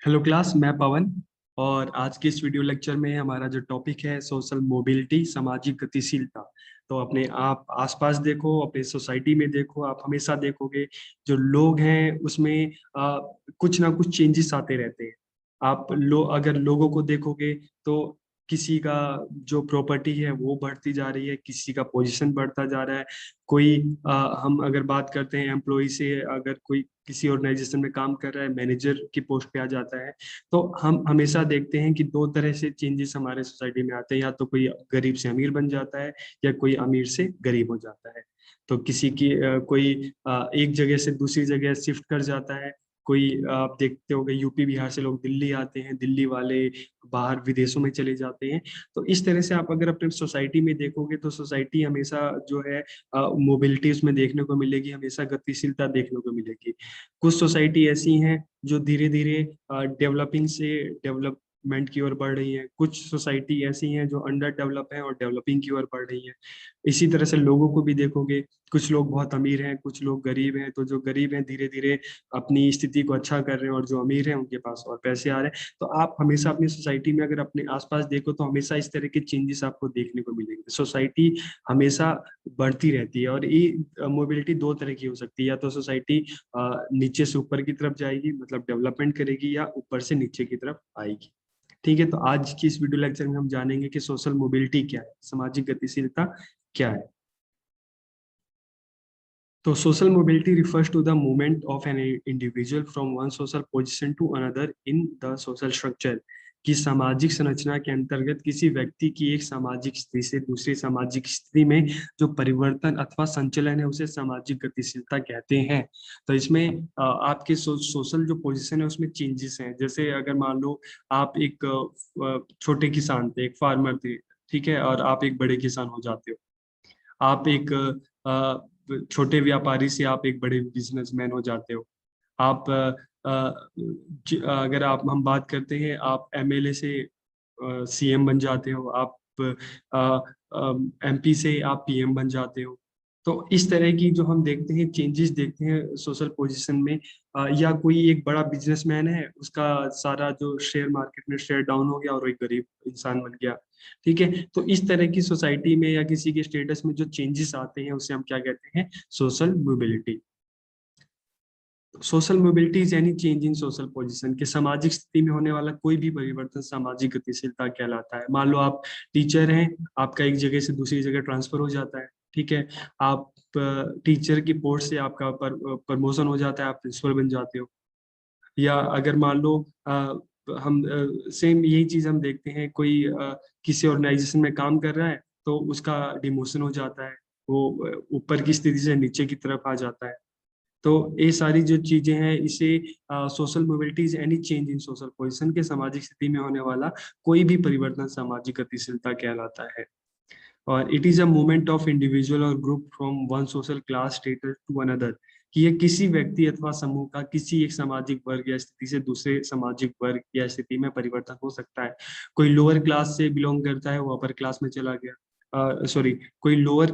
Hello class, मैं पवन। और आज के इस वीडियो लेक्चर में हमारा जो टॉपिक है सोशल मोबिलिटी, सामाजिक गतिशीलता। तो अपने आप आसपास देखो, अपने सोसाइटी में देखो, आप हमेशा देखोगे जो लोग हैं उसमें कुछ ना कुछ चेंजेस आते रहते हैं। अगर लोगों को देखोगे तो किसी का जो प्रॉपर्टी है वो बढ़ती जा रही है, किसी का पोजीशन बढ़ता जा रहा है। कोई हम अगर बात करते हैं एम्प्लॉय से, अगर कोई किसी ऑर्गेनाइजेशन में काम कर रहा है, मैनेजर की पोस्ट पे आ जाता है। तो हम हमेशा देखते हैं कि दो तरह से चेंजेस हमारे सोसाइटी में आते हैं, या तो कोई गरीब से अमीर बन जाता है या कोई अमीर से गरीब हो जाता है। तो किसी की कोई एक जगह से दूसरी जगह शिफ्ट कर जाता है। कोई आप देखते होंगे यूपी बिहार से लोग दिल्ली आते हैं, दिल्ली वाले बाहर विदेशों में चले जाते हैं। तो इस तरह से आप अगर अपने सोसाइटी में देखोगे तो सोसाइटी हमेशा जो है मोबिलिटी उसमें देखने को मिलेगी, हमेशा गतिशीलता देखने को मिलेगी। कुछ सोसाइटी ऐसी हैं जो धीरे धीरे डेवलपिंग से डेवलपमेंट की ओर बढ़ रही है, कुछ सोसाइटी ऐसी हैं जो अंडर डेवलप है और डेवलपिंग की ओर बढ़ रही है। इसी तरह से लोगों को भी देखोगे, कुछ लोग बहुत अमीर हैं, कुछ लोग गरीब हैं। तो जो गरीब हैं धीरे धीरे अपनी स्थिति को अच्छा कर रहे हैं, और जो अमीर हैं उनके पास और पैसे आ रहे हैं। तो आप हमेशा अपनी सोसाइटी में अगर अपने आसपास देखो तो हमेशा इस तरह के चेंजेस आपको देखने को मिलेंगे। सोसाइटी हमेशा बढ़ती रहती है, और ये मोबिलिटी दो तरह की हो सकती है। या तो सोसाइटी नीचे से ऊपर की तरफ जाएगी, मतलब डेवलपमेंट करेगी, या ऊपर से नीचे की तरफ आएगी। ठीक है, तो आज की इस वीडियो लेक्चर में हम जानेंगे कि सोशल मोबिलिटी क्या है, सामाजिक गतिशीलता क्या है। तो social mobility refers to the movement of an individual from one social position to another in the social structure। कि सामाजिक संरचना के अंतर्गत किसी व्यक्ति की एक सामाजिक स्थिति से दूसरी सामाजिक स्थिति में जो परिवर्तन अथवा संचलन है उसे सामाजिक गतिशीलता कहते हैं। तो इसमें आपके सोशल जो पोजीशन है उसमें चेंजेस हैं। जैसे अगर मान लो आप एक छोटे किसान थे, एक फार्मर थे, ठीक है, और आप एक बड़े किसान हो जाते हो। आप एक छोटे व्यापारी से आप एक बड़े बिजनेसमैन हो जाते हो। आप अगर आप हम बात करते हैं, आप एमएलए से सीएम बन जाते हो। आप एमपी से आप पीएम बन जाते हो। तो इस तरह की जो हम देखते हैं चेंजेस देखते हैं सोशल पोजीशन में। या कोई एक बड़ा बिजनेसमैन है, उसका सारा जो शेयर मार्केट में शेयर डाउन हो गया और वो एक गरीब इंसान बन गया। ठीक है, तो इस तरह की सोसाइटी में या किसी के स्टेटस में जो चेंजेस आते हैं उसे हम क्या कहते हैं, social mobility. Social mobility is any change in social position, के सामाजिक स्थिति में होने वाला कोई भी परिवर्तन सामाजिक गतिशीलता कहलाता है। मान लो आप टीचर हैं, आपका एक जगह से दूसरी जगह ट्रांसफर हो जाता है। ठीक है, आप टीचर की पोस्ट से आपका प्रमोशन हो जाता है, आप प्रिंसिपल बन जाते हो। या अगर मान लो हम सेम यही चीज हम देखते हैं, कोई किसी ऑर्गेनाइजेशन में काम कर रहा है तो उसका डिमोशन हो जाता है, वो ऊपर की स्थिति से नीचे की तरफ आ जाता है। तो ये सारी जो चीजें हैं इसे social mobility is any change in social position, के सामाजिक स्थिति में होने वाला कोई भी परिवर्तन सामाजिक गतिशीलता कहलाता है। और it is a movement of individual और group from one social class status to another. कि ये किसी व्यक्ति अथवा समूह का किसी एक सामाजिक वर्ग या स्थिति से दूसरे सामाजिक वर्ग या स्थिति में परिवर्तन हो सकता है। कोई लोअर क्लास से बिलोंग करता है वो अपर क्लास में चला गया, सॉरी, कोई लोअर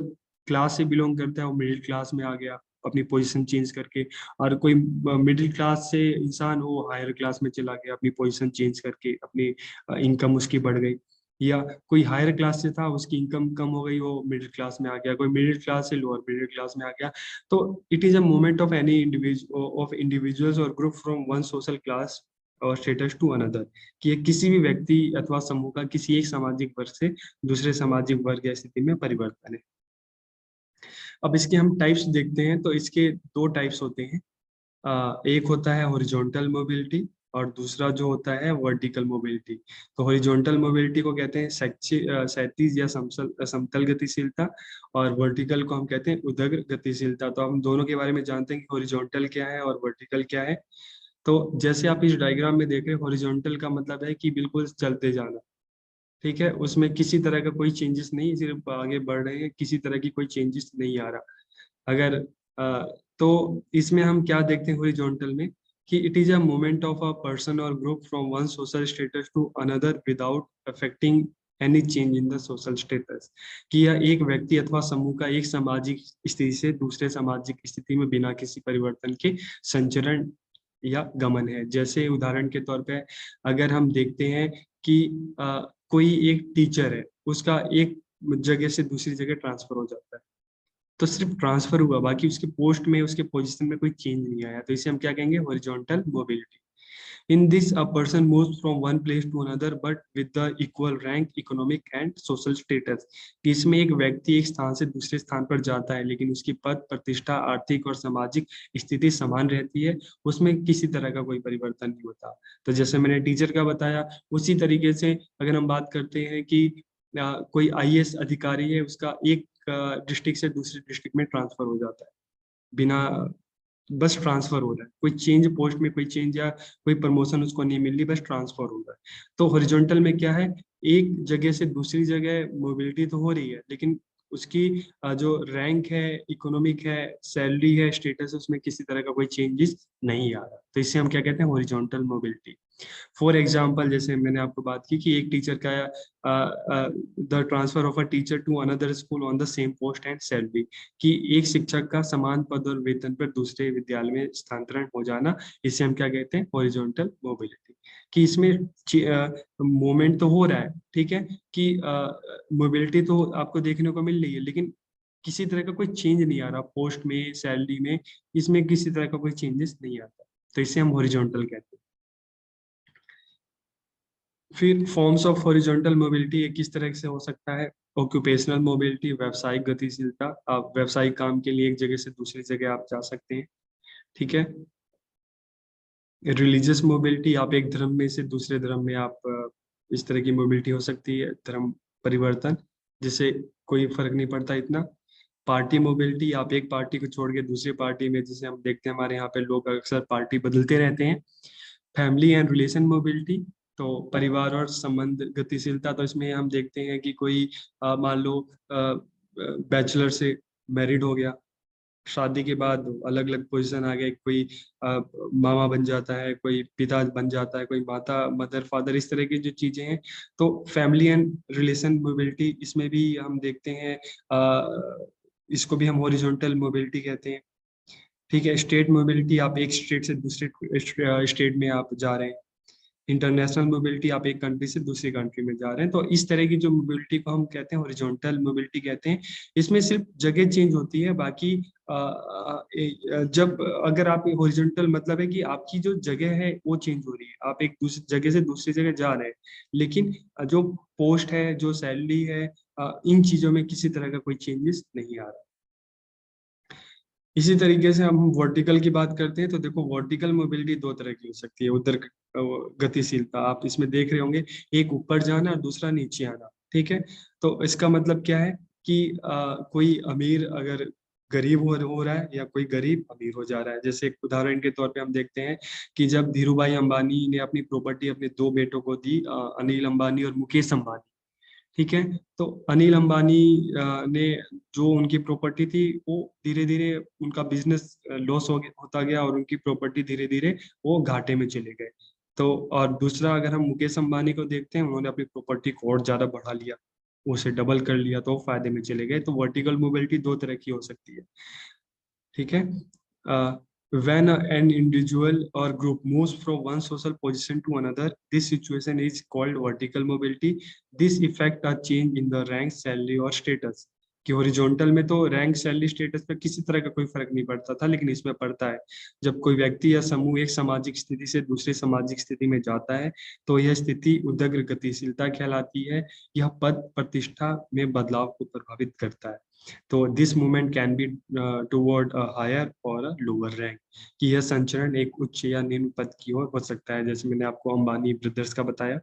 क्लास से बिलोंग करता है वो मिडिल क्लास में आ गया अपनी पोजीशन चेंज करके। और कोई मिडिल क्लास से इंसान वो हायर क्लास में चला गया अपनी पोजीशन चेंज करके, अपनी इनकम उसकी बढ़ गई। या कोई हायर क्लास से था, उसकी इनकम कम हो गई, वो मिडिल क्लास में आ गया। कोई मिडिल क्लास से लोअर मिडिल क्लास में आ गया। तो it is a movement of any individuals और group from one social class और स्टेटस टू अनदर। कि ये किसी भी व्यक्ति अथवा समूह का किसी एक सामाजिक वर्ग से दूसरे सामाजिक वर्ग या स्थिति में परिवर्तन है। अब इसके हम टाइप्स देखते हैं, तो इसके दो टाइप्स होते हैं। एक होता है हॉरिजॉन्टल मोबिलिटी, और दूसरा जो होता है वर्टिकल मोबिलिटी। तो हॉरिजॉन्टल मोबिलिटी को कहते हैं क्षैतिज या समतल गतिशीलता, और वर्टिकल को हम कहते हैं उदग्र गतिशीलता। तो हम दोनों के बारे में जानते हैं कि हॉरिजॉन्टल क्या है और वर्टिकल क्या है। तो जैसे आप इस डायग्राम में देख रहे हैं, हॉरिजॉन्टल का मतलब है कि बिल्कुल चलते जाना। ठीक है, उसमें किसी तरह का कोई चेंजेस नहीं, सिर्फ आगे बढ़ रहे हैं, किसी तरह की कोई चेंजेस नहीं आ रहा। अगर तो इसमें हम क्या देखते हैं हॉरिजॉन्टल में, कि it is a movement of a person और group from one social status to another without affecting any change in the social status. कि यह एक व्यक्ति अथवा समूह का एक सामाजिक स्थिति से दूसरे सामाजिक स्थिति में बिना किसी परिवर्तन के संचरण या गमन है। जैसे उदाहरण के तौर पे अगर हम देखते हैं कि कोई एक टीचर है, उसका एक जगह से दूसरी जगह ट्रांसफर हो जाता है, तो सिर्फ ट्रांसफर हुआ, बाकी उसके पोस्ट में, उसके पोजीशन में कोई चेंज नहीं आया, तो इसे हम क्या कहेंगे, horizontal mobility. In this a person moves from one place to another but with the equal rank, economic and social status. कि इसमें एक व्यक्ति एक स्थान से दूसरे स्थान पर जाता है, लेकिन उसकी पद, प्रतिष्ठा, आर्थिक और सामाजिक स्थिति समान रहती है, उसमें किसी तरह का कोई परिवर्तन नहीं होता। तो जैसे मैंने टीचर का बताया, उसी तरीके से अगर हम बात करते हैं कि कोई आईएएस अधिकारी है, उसका एक डिस्ट्रिक्ट से दूसरे डिस्ट्रिक्ट में ट्रांसफर हो जाता है, बिना, बस ट्रांसफर हो रहा है, कोई चेंज पोस्ट में, कोई चेंज या कोई प्रमोशन उसको नहीं मिल रही, बस ट्रांसफर हो रहा है। तो हॉरिजॉन्टल में क्या है, एक जगह से दूसरी जगह मोबिलिटी तो हो रही है, लेकिन उसकी जो रैंक है, इकोनॉमिक है, सैलरी है, स्टेटस है, उसमें किसी तरह का कोई चेंजेस नहीं आ रहा, तो इससे हम क्या कहते हैं, हॉरिजॉन्टल मोबिलिटी। फॉर एग्जाम्पल, जैसे मैंने आपको बात की कि एक टीचर का the transfer of a teacher to another school on the same post and salary, कि एक शिक्षक का समान पद और वेतन पर दूसरे विद्यालय में स्थानांतरण हो जाना, इसे हम क्या कहते हैं, हॉरिजॉन्टल मोबिलिटी। कि इसमें मूवमेंट तो हो रहा है, ठीक है, कि मोबिलिटी तो आपको देखने को मिल रही है, लेकिन किसी तरह का कोई चेंज नहीं आ रहा, पोस्ट में, सैलरी में, इसमें किसी तरह का कोई चेंजेस नहीं आता, तो इसे हम हॉरिजॉन्टल कहते हैं। फिर फॉर्म्स ऑफ हॉरिजॉन्टल मोबिलिटी किस तरह से हो सकता है, ऑक्यूपेशनल मोबिलिटी, व्यावसायिक गतिशीलता, आप व्यावसायिक काम के लिए एक जगह से दूसरी जगह आप जा सकते हैं, ठीक है। रिलीजियस मोबिलिटी, आप एक धर्म में से दूसरे धर्म में आप इस तरह की मोबिलिटी हो सकती है, धर्म परिवर्तन, जिससे कोई फर्क नहीं पड़ता इतना। पार्टी मोबिलिटी, आप एक पार्टी को छोड़ के दूसरी पार्टी में, जिसे हम देखते हैं हमारे यहाँ पे लोग अक्सर पार्टी बदलते रहते हैं। फैमिली एंड रिलेशन मोबिलिटी, तो परिवार और संबंध गतिशीलता, तो इसमें हम देखते हैं कि कोई मान लो बैचलर से मैरिड हो गया, शादी के बाद अलग अलग पोजीशन आ गए, कोई मामा बन जाता है, कोई पिता बन जाता है, कोई माता, मदर, फादर, इस तरह की जो चीजें हैं। तो फैमिली एंड रिलेशन मोबिलिटी, इसमें भी हम देखते हैं, इसको भी हम हॉरिजॉन्टल मोबिलिटी कहते हैं, ठीक है। स्टेट मोबिलिटी, आप एक स्टेट से दूसरे स्टेट में आप जा रहे हैं। इंटरनेशनल मोबिलिटी, आप एक कंट्री से दूसरी कंट्री में जा रहे हैं। तो इस तरह की जो मोबिलिटी को हम कहते हैं हॉरिजॉन्टल मोबिलिटी कहते हैं। इसमें सिर्फ जगह चेंज होती है, बाकी जब अगर आप हॉरिजॉन्टल मतलब है कि आपकी जो जगह है वो चेंज हो रही है, आप एक दूसरी जगह से दूसरी जगह जा रहे हैं, लेकिन जो पोस्ट है, जो सैलरी है, इन चीजों में किसी तरह का कोई चेंजेस नहीं आ रहा। इसी तरीके से हम वर्टिकल की बात करते हैं, तो देखो वर्टिकल मोबिलिटी दो तरह की हो सकती है, उधर गतिशीलता आप इसमें देख रहे होंगे, एक ऊपर जाना और दूसरा नीचे आना, ठीक है। तो इसका मतलब क्या है कि कोई अमीर अगर गरीब हो रहा है, या कोई गरीब अमीर हो जा रहा है। जैसे एक उदाहरण के तौर पे हम देखते हैं कि जब धीरू भाई अंबानी ने अपनी प्रॉपर्टी अपने दो बेटों को दी, अनिल अंबानी और मुकेश अंबानी, ठीक है। तो अनिल अंबानी ने, जो उनकी प्रॉपर्टी थी, वो धीरे धीरे उनका बिजनेस लॉस होता गया, और उनकी प्रॉपर्टी धीरे धीरे वो घाटे में चले गए। तो और दूसरा अगर हम मुकेश अंबानी को देखते हैं, उन्होंने अपनी प्रॉपर्टी को और ज्यादा बढ़ा लिया, उसे डबल कर लिया, तो वो फायदे में चले गए। तो वर्टिकल मोबिलिटी दो तरह की हो सकती है, ठीक है। When an individual or group moves from one social position to another, this situation is called vertical mobility. This affect a change in the rank, salary और status. कि हॉरिजॉन्टल में तो रैंक, सैलरी, स्टेटस पे किसी तरह का कोई फर्क नहीं पड़ता था, लेकिन इसमें पड़ता है। जब कोई व्यक्ति या समूह एक सामाजिक स्थिति से दूसरी सामाजिक स्थिति में जाता है, तो यह स्थिति उदग्र गतिशीलता कहलाती है। यह पद प्रतिष्ठा में बदलाव को प्रभावित करता है। तो this movement can be toward a higher और अ लोअर रैंक, कि यह संचरण एक उच्च या निम्न पद की ओर हो सकता है। जैसे मैंने आपको अंबानी ब्रदर्स का बताया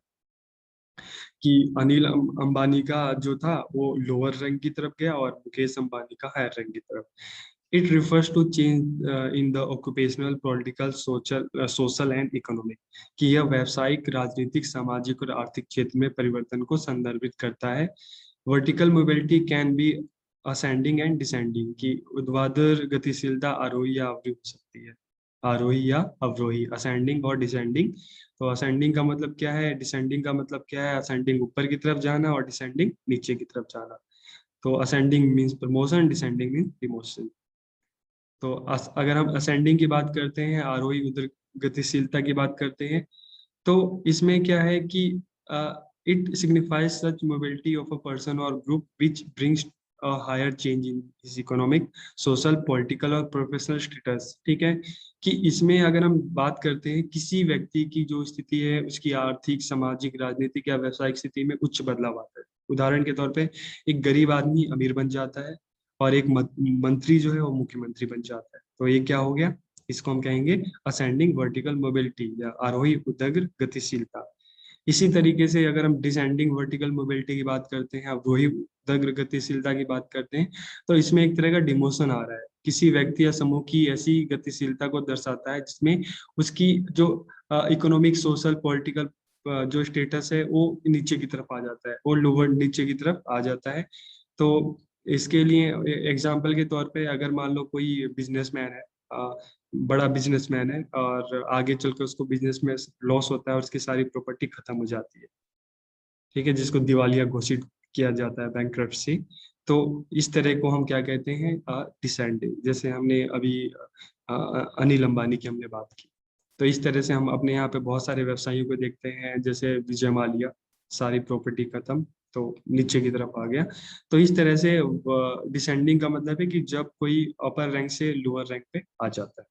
कि अनिल अंबानी का जो था वो लोअर रैंक की तरफ गया, और मुकेश अंबानी का हायर रैंक की तरफ। It refers to change in the occupational, political, social and economic, कि यह व्यावसायिक, राजनीतिक, सामाजिक और आर्थिक क्षेत्र में परिवर्तन को संदर्भित करता है। Vertical mobility can be ascending and descending, की ऊर्ध्वाधर गतिशीलता आरोही या अवरोही हो सकती है, आरोही या अवरोही, असेंडिंग और डिसेंडिंग। तो असेंडिंग का मतलब क्या है, डिसेंडिंग का मतलब क्या है, असेंडिंग ऊपर की तरफ जाना और डिसेंडिंग नीचे की तरफ जाना। तो ascending means promotion, descending means demotion. तो अगर हम असेंडिंग की बात करते हैं, आरोही उधर गतिशीलता की बात करते हैं, तो इसमें क्या है कि it signifies such mobility of a person और group which brings higher change in his economic, social, political और प्रोफेशनल स्टेटस। ठीक है, कि इसमें अगर हम बात करते हैं किसी व्यक्ति की जो स्थिति है, उसकी आर्थिक, सामाजिक, राजनीतिक या व्यवसायिक स्थिति में उच्च बदलाव आता है। उदाहरण के तौर पे एक गरीब आदमी अमीर बन जाता है और एक मंत्री जो है वो मुख्यमंत्री बन जाता है। तो ये क्या हो गया, इसको हम कहेंगे असेंडिंग वर्टिकल मोबिलिटी या आरोही उदग्र गतिशीलता। इसी तरीके से अगर हम डिसेंडिंग वर्टिकल मोबिलिटी की बात करते हैं, अवरोही उदग्र गतिशीलता की बात करते हैं, तो इसमें एक तरह का डिमोशन आ रहा है। किसी व्यक्ति या समूह की ऐसी गतिशीलता को दर्शाता है जिसमें उसकी जो इकोनॉमिक, सोशल, पॉलिटिकल जो स्टेटस है वो नीचे की तरफ आ जाता है, वो लोअर नीचे की तरफ आ जाता है। तो इसके लिए एग्जाम्पल के तौर पे अगर मान लो कोई बिजनेसमैन है, बड़ा बिजनेसमैन है, और आगे चल के उसको बिजनेस में लॉस होता है और उसकी सारी प्रॉपर्टी खत्म हो जाती है, ठीक है, जिसको दिवालिया घोषित किया जाता है, बैंक्रप्सी। तो इस तरह को हम क्या कहते हैं, डिसेंडिंग। जैसे हमने अभी अनिल अंबानी की हमने बात की, तो इस तरह से हम अपने यहाँ पे बहुत सारे व्यवसायियों को देखते हैं, जैसे विजय माल्या, सारी प्रॉपर्टी खत्म, तो नीचे की तरफ आ गया। तो इस तरह से डिसेंडिंग का मतलब है कि जब कोई अपर रैंक से लोअर रैंक पे आ जाता है।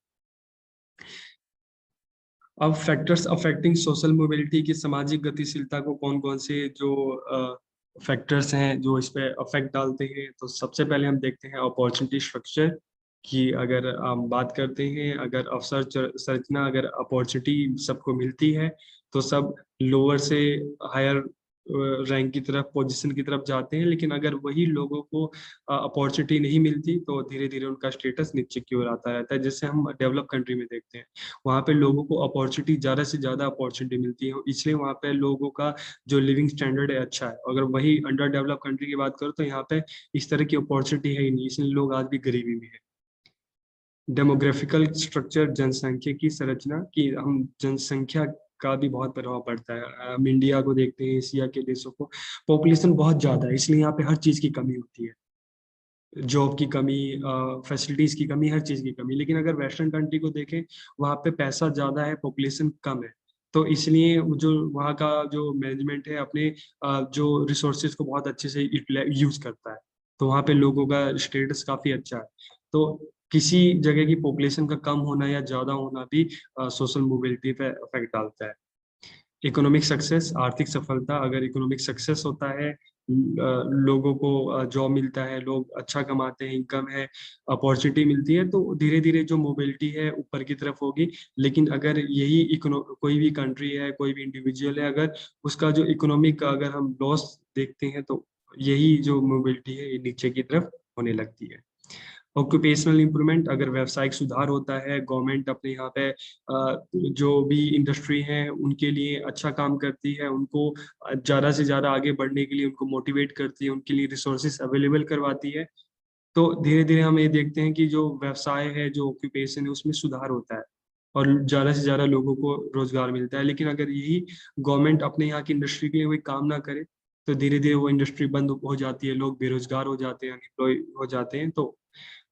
अब फैक्टर्स अफेक्टिंग सोशल मोबिलिटी की, सामाजिक गतिशीलता को कौन कौन से जो फैक्टर्स हैं जो इस पे अफेक्ट डालते हैं, तो सबसे पहले हम देखते हैं अपॉर्चुनिटी स्ट्रक्चर की। अगर हम बात करते हैं, अगर अवसर संरचना, अगर अपॉर्चुनिटी सबको मिलती है तो सब लोअर से हायर रैंक की तरफ, पोजीशन की तरफ जाते हैं। लेकिन अगर वही लोगों को अपॉर्चुनिटी नहीं मिलती तो धीरे धीरे उनका स्टेटस नीचे की ओर आता रहता है। जैसे हम डेवलप कंट्री में देखते हैं, वहाँ पे लोगों को अपॉर्चुनिटी, ज़्यादा से ज़्यादा अपॉर्चुनिटी मिलती है, इसलिए वहाँ पे लोगों का जो लिविंग स्टैंडर्ड है अच्छा है। अगर वही अंडर डेवलप कंट्री की बात करो तो यहाँ पे इस तरह की अपॉर्चुनिटी है ही नहीं, इसलिए लोग आज भी गरीबी में है। डेमोग्राफिकल स्ट्रक्चर, जनसंख्या की संरचना की, हम जनसंख्या का भी बहुत प्रभाव पड़ता है। हम इंडिया को देखते हैं, एशिया के देशों को, पॉपुलेशन बहुत ज्यादा है, इसलिए यहाँ पे हर चीज की कमी होती है, जॉब की कमी, फैसिलिटीज की कमी, हर चीज की कमी। लेकिन अगर वेस्टर्न कंट्री को देखें, वहाँ पे पैसा ज्यादा है, पॉपुलेशन कम है, तो इसलिए जो वहाँ का जो मैनेजमेंट है अपने जो रिसोर्सेज को बहुत अच्छे से यूज करता है, तो वहाँ पे लोगों का स्टेटस काफी अच्छा है। तो किसी जगह की पॉपुलेशन का कम होना या ज्यादा होना भी सोशल मोबिलिटी पे इफेक्ट डालता है। इकोनॉमिक सक्सेस, आर्थिक सफलता, अगर इकोनॉमिक सक्सेस होता है, लोगों को जॉब मिलता है, लोग अच्छा कमाते हैं, इनकम है, अपॉर्चुनिटी मिलती है, तो धीरे धीरे जो मोबिलिटी है ऊपर की तरफ होगी। लेकिन अगर यही कोई भी कंट्री है, कोई भी इंडिविजुअल है, अगर उसका जो इकोनॉमिक, अगर हम लॉस देखते हैं, तो यही जो मोबिलिटी है ये नीचे की तरफ होने लगती है। ऑक्यूपेशनल इंप्रूवमेंट, अगर व्यवसायिक सुधार होता है, गवर्नमेंट अपने यहाँ पे जो भी इंडस्ट्री है उनके लिए अच्छा काम करती है, उनको ज़्यादा से ज़्यादा आगे बढ़ने के लिए उनको मोटिवेट करती है, उनके लिए रिसोर्सेज अवेलेबल करवाती है, तो धीरे धीरे हम ये देखते हैं कि जो व्यवसाय है, जो ऑक्यूपेशन है, उसमें सुधार होता है और ज़्यादा से ज़्यादा लोगों को रोजगार मिलता है। लेकिन अगर यही गवर्नमेंट अपने यहाँ की इंडस्ट्री के लिए कोई काम ना करे, तो धीरे धीरे वो इंडस्ट्री बंद हो जाती है, लोग बेरोजगार हो जाते हैं, अनएम्प्लॉय हो जाते हैं। तो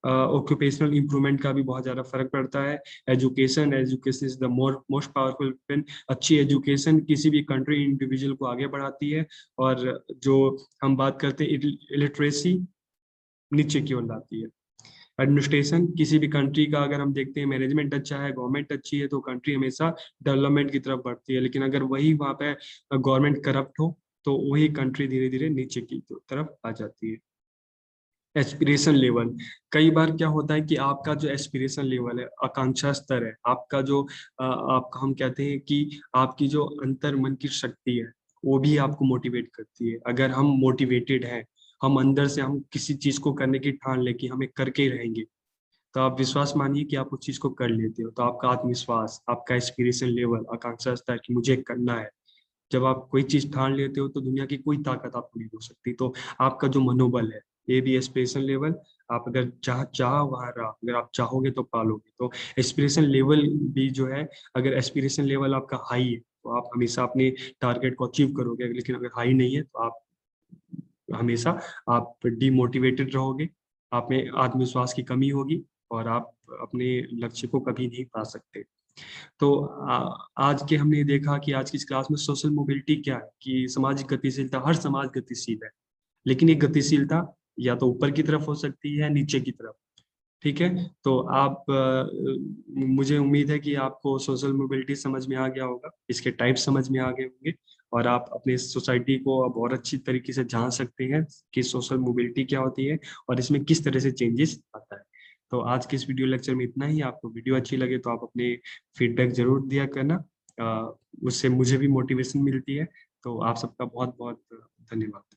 ऑक्यूपेशनल इंप्रूवमेंट का भी बहुत ज़्यादा फर्क पड़ता है। Education, education is the most powerful weapon. अच्छी एजुकेशन किसी भी कंट्री, इंडिविजुअल को आगे बढ़ाती है, और जो हम बात करते हैं इलिटरेसी, नीचे की ओर लाती है। एडमिनिस्ट्रेशन, किसी भी कंट्री का अगर हम देखते हैं, मैनेजमेंट अच्छा है, गवर्नमेंट अच्छी है, तो कंट्री हमेशा डेवलपमेंट की तरफ बढ़ती है। लेकिन अगर वही वहाँ पे गवर्नमेंट करप्ट हो, तो वही कंट्री धीरे धीरे नीचे की तरफ आ जाती है। एस्पिरेशन लेवल, कई बार क्या होता है कि आपका जो एस्पिरेशन लेवल है, आकांक्षा स्तर है, आपका जो आपका, हम कहते हैं कि आपकी जो अंतर मन की शक्ति है, वो भी आपको मोटिवेट करती है। अगर हम मोटिवेटेड हैं, हम अंदर से हम किसी चीज को करने की ठान ले कि हमें करके ही रहेंगे, तो आप विश्वास मानिए कि आप उस चीज को कर लेते हो। तो आपका आत्मविश्वास, आपका एस्पिरेशन लेवल, आकांक्षा स्तर कि मुझे करना है, जब आप कोई चीज ठान लेते हो तो दुनिया की कोई ताकत आपको नहीं रोक सकती। तो आपका जो मनोबल है, ये भी एस्पिरेशन लेवल। आप अगर चाह वहां रहा, अगर आप चाहोगे तो पालोगे। तो एस्पिरेशन लेवल भी जो है, अगर एस्पिरेशन लेवल आपका हाई है तो आप हमेशा अपने टारगेट को अचीव करोगे। लेकिन अगर हाई नहीं है तो आप हमेशा आप डिमोटिवेटेड रहोगे, आप में आत्मविश्वास की कमी होगी, और आप अपने लक्ष्य को कभी नहीं पा सकते। तो आज के हमने देखा कि आज की इस क्लास में सोशल मोबिलिटी क्या है, कि सामाजिक गतिशीलता, हर समाज गतिशील है, लेकिन ये गतिशीलता या तो ऊपर की तरफ हो सकती है, नीचे की तरफ। ठीक है, तो आप मुझे उम्मीद है कि आपको सोशल मोबिलिटी समझ में आ गया होगा, इसके टाइप समझ में आ गए होंगे, और आप अपने सोसाइटी को अब और अच्छी तरीके से जान सकते हैं कि सोशल मोबिलिटी क्या होती है और इसमें किस तरह से चेंजेस आता है। तो आज के इस वीडियो लेक्चर में इतना ही। आपको वीडियो अच्छी लगे तो आप अपने फीडबैक जरूर दिया करना, उससे मुझे भी मोटिवेशन मिलती है। तो आप सबका बहुत बहुत धन्यवाद।